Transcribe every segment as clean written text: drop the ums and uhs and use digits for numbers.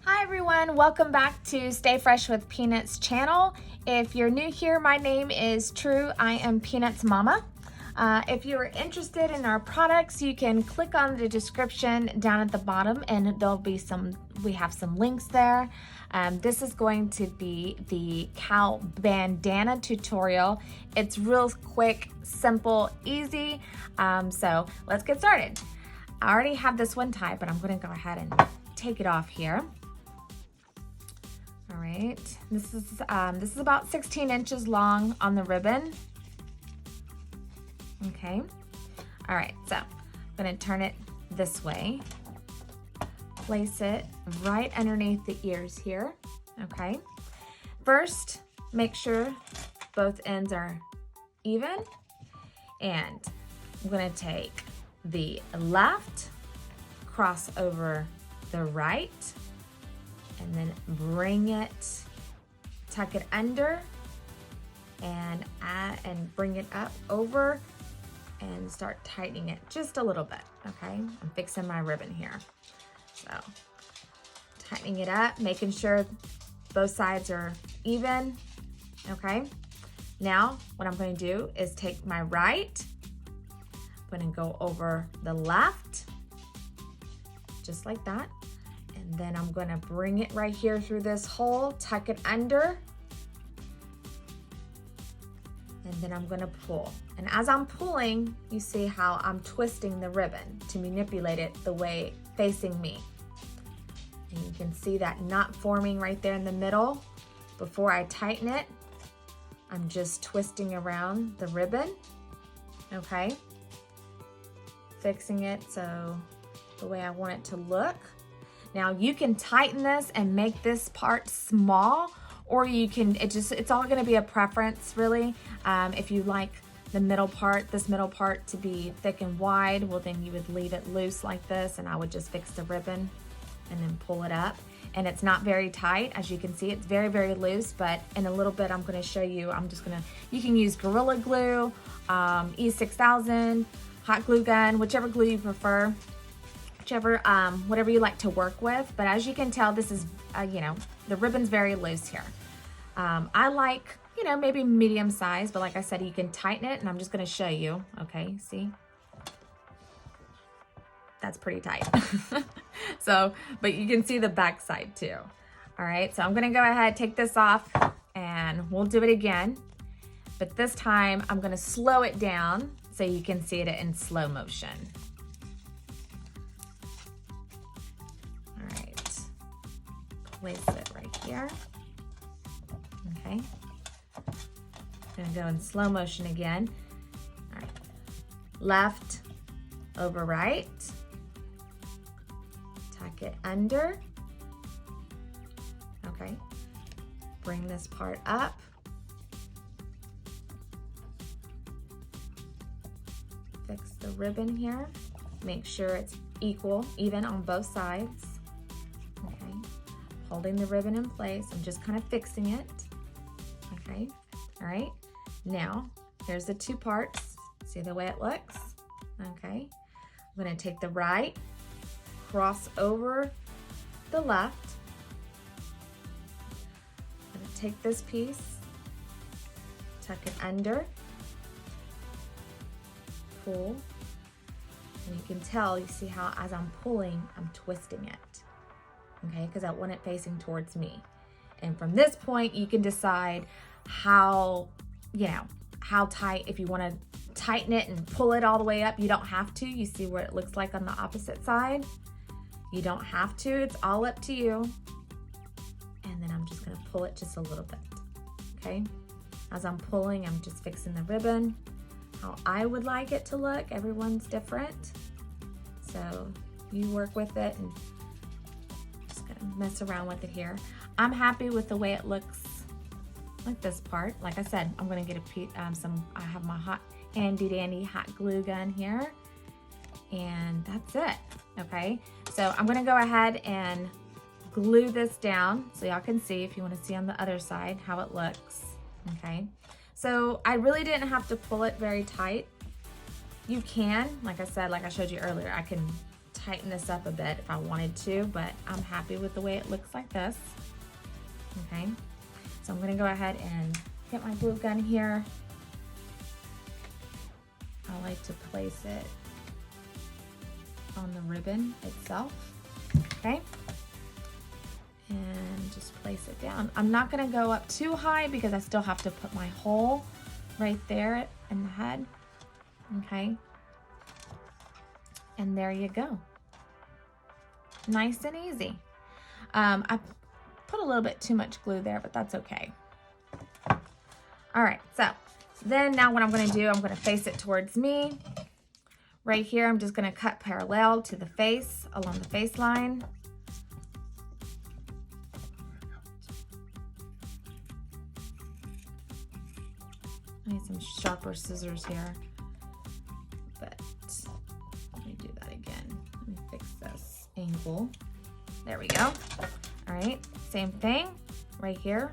Hi everyone, welcome back to Stay Fresh with Peanuts channel. If you're new here, my name is True. I am Peanuts Mama. If you are interested in our products, you can click on the description down at the bottom and there'll be we have some links there. This is going to be the cow bandana tutorial. It's real quick, simple, easy. So let's get started. I already have this one tied, but I'm gonna go ahead and take it off here. All right, this is about 16 inches long on the ribbon. Okay, all right, so I'm gonna turn it this way. Place it right underneath the ears here, okay? First, make sure both ends are even, and I'm gonna take the left, cross over the right, and then bring it, tuck it under, and bring it up over, and start tightening it just a little bit, okay? I'm fixing my ribbon here. So, tightening it up, making sure both sides are even, okay? Now, what I'm gonna do is take my right, I'm gonna go over the left, just like that. And then I'm gonna bring it right here through this hole, tuck it under, and then I'm gonna pull. And as I'm pulling, you see how I'm twisting the ribbon to manipulate it the way facing me. And you can see that knot forming right there in the middle. Before I tighten it, I'm just twisting around the ribbon, okay? Fixing it so the way I want it to look. Now you can tighten this and make this part small, or you can, it's all gonna be a preference really. If you like the middle part, this middle part to be thick and wide, well then you would leave it loose like this, and I would just fix the ribbon and then pull it up. And it's not very tight, as you can see, it's very, very loose, but in a little bit I'm gonna show you, you can use Gorilla Glue, E6000, hot glue gun, whichever glue you prefer. Whatever you like to work with. But as you can tell, this is, the ribbon's very loose here. I like, maybe medium size, but like I said, you can tighten it, and I'm just gonna show you, okay, see? That's pretty tight. So, but you can see the back side too. All right, so I'm gonna go ahead, take this off, and we'll do it again. But this time, I'm gonna slow it down so you can see it in slow motion. Place it right here, okay? I'm gonna go in slow motion again. All right, left over right, tuck it under, okay? Bring this part up, fix the ribbon here, make sure it's even on both sides. Holding the ribbon in place, I'm just kind of fixing it, okay? All right, now here's the two parts. See the way it looks, okay? I'm gonna take the right, cross over the left. I'm gonna take this piece, tuck it under, pull, and you can tell, you see how as I'm pulling, I'm twisting it. Okay, because I want it facing towards me. And from this point, you can decide how tight, if you want to tighten it and pull it all the way up, you don't have to. You see what it looks like on the opposite side? You don't have to, it's all up to you. And then I'm just gonna pull it just a little bit, okay? As I'm pulling, I'm just fixing the ribbon, how I would like it to look. Everyone's different. So you work with it and mess around with it here. I'm happy with the way it looks, like this part. Like I said, I'm gonna get I have my handy dandy hot glue gun here, and that's it, okay? So I'm gonna go ahead and glue this down so y'all can see, if you wanna see on the other side how it looks, okay? So I really didn't have to pull it very tight. You can, like I said, like I showed you earlier, I can tighten this up a bit if I wanted to, but I'm happy with the way it looks like this. Okay, so I'm gonna go ahead and get my glue gun here. I like to place it on the ribbon itself, okay? And just place it down. I'm not gonna go up too high because I still have to put my hole right there in the head, okay? And there you go. Nice and easy. I put a little bit too much glue there, but that's okay. All right, so then now what I'm gonna do, I'm gonna face it towards me. Right here, I'm just gonna cut parallel to the face, along the face line. I need some sharper scissors here, but let me do that again. Let me fix this angle. There we go. All right, same thing right here,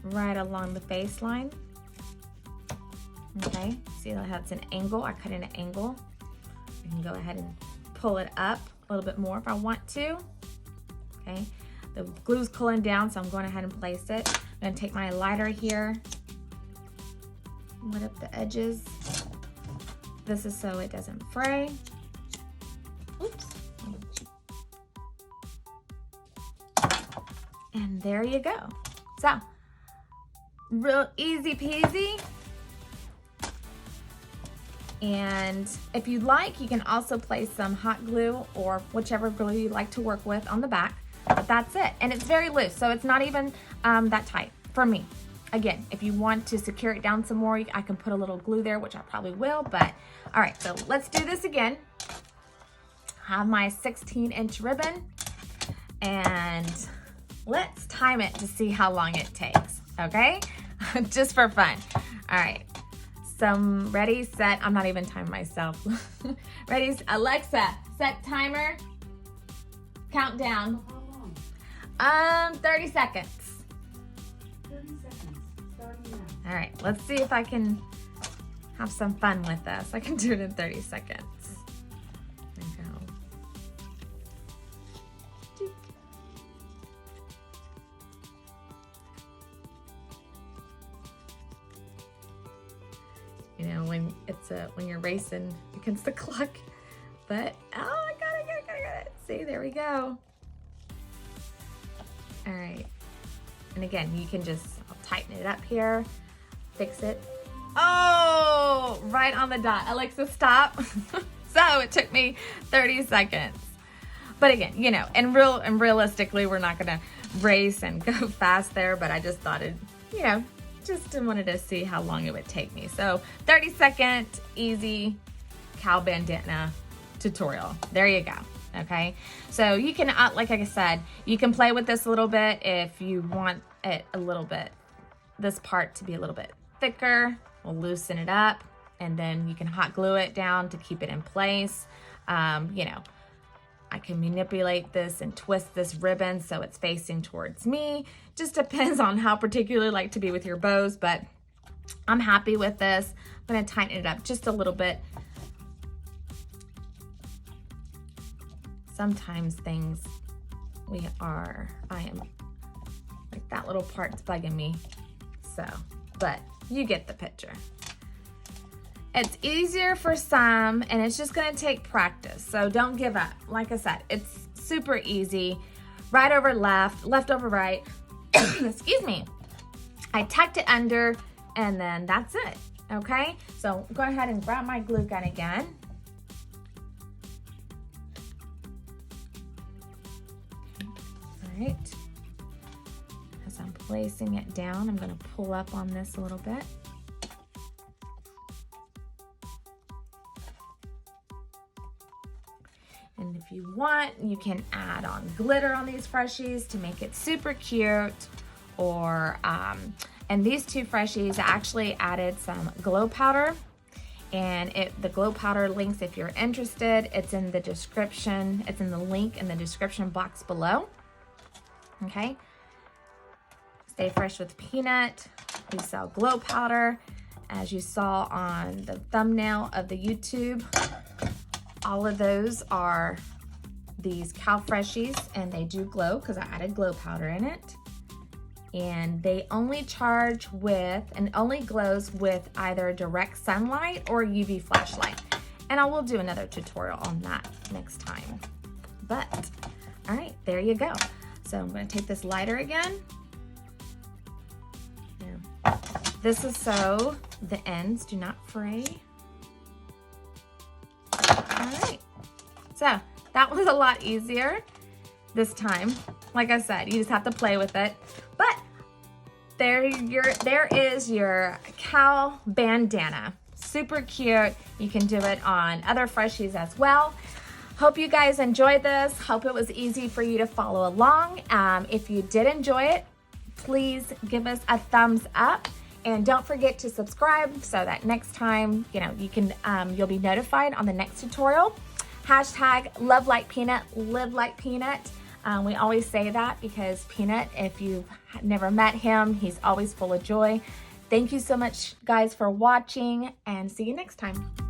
right along the face line. Okay, see that that's an angle. I cut in an angle. I can go ahead and pull it up a little bit more if I want to. Okay, the glue's cooling down, so I'm going ahead and place it. I'm gonna take my lighter here, wet up the edges. This is so it doesn't fray. Oops. And there you go. So, real easy peasy. And if you'd like, you can also place some hot glue or whichever glue you like to work with on the back, but that's it. And it's very loose, so it's not even that tight for me. Again, if you want to secure it down some more, I can put a little glue there, which I probably will, but all right, so let's do this again. I have my 16-inch ribbon, and let's time it to see how long it takes, okay? Just for fun. All right. Some ready, set, I'm not even timing myself. Ready, Alexa, set timer, countdown. How long? 30 seconds. 30 seconds, starting now. All right, let's see if I can have some fun with this. I can do it in 30 seconds. There we go. You know, when it's when you're racing against the clock, but oh, I got it. See, there we go. All right, and again, you can just tighten it up here, fix it. Oh, right on the dot. Alexa, stop. So it took me 30 seconds. But again, you know, and realistically, we're not gonna race and go fast there, but I just thought it, you know, just wanted to see how long it would take me. So 30-second easy cow bandana tutorial. There you go. Okay, so you can, like I said, you can play with this a little bit if you want it a little bit, this part to be a little bit thicker. We'll loosen it up, and then you can hot glue it down to keep it in place. You know, I can manipulate this and twist this ribbon so it's facing towards me. Just depends on how particular you like to be with your bows, but I'm happy with this. I'm gonna tighten it up just a little bit. Sometimes things I am, like that little part's bugging me. So, but you get the picture. It's easier for some, and it's just gonna take practice. So don't give up. Like I said, it's super easy. Right over left, left over right. Excuse me. I tucked it under, and then that's it, okay? So go ahead and grab my glue gun again. All right. As I'm placing it down, I'm gonna pull up on this a little bit. And if you want, you can add on glitter on these Freshies to make it super cute. Or, and these two Freshies, I actually added some glow powder. And the glow powder links, if you're interested, it's in the description. It's in the link in the description box below. Okay. Stay Fresh with Peanut. We sell glow powder, as you saw on the thumbnail of the YouTube. All of those are these Freshies, and they do glow because I added glow powder in it. And they only charge with and only glows with either direct sunlight or UV flashlight. And I will do another tutorial on that next time. But, all right, there you go. So I'm gonna take this lighter again. Yeah. This is so the ends do not fray. All right, so that was a lot easier this time. Like I said, you just have to play with it. But there is your cow bandana. Super cute. You can do it on other Freshies as well. Hope you guys enjoyed this. Hope it was easy for you to follow along. If you did enjoy it, please give us a thumbs up. And don't forget to subscribe so that next time, you'll be notified on the next tutorial. Hashtag love like peanut, live like peanut. We always say that because Peanut, if you've never met him, he's always full of joy. Thank you so much, guys, for watching, and see you next time.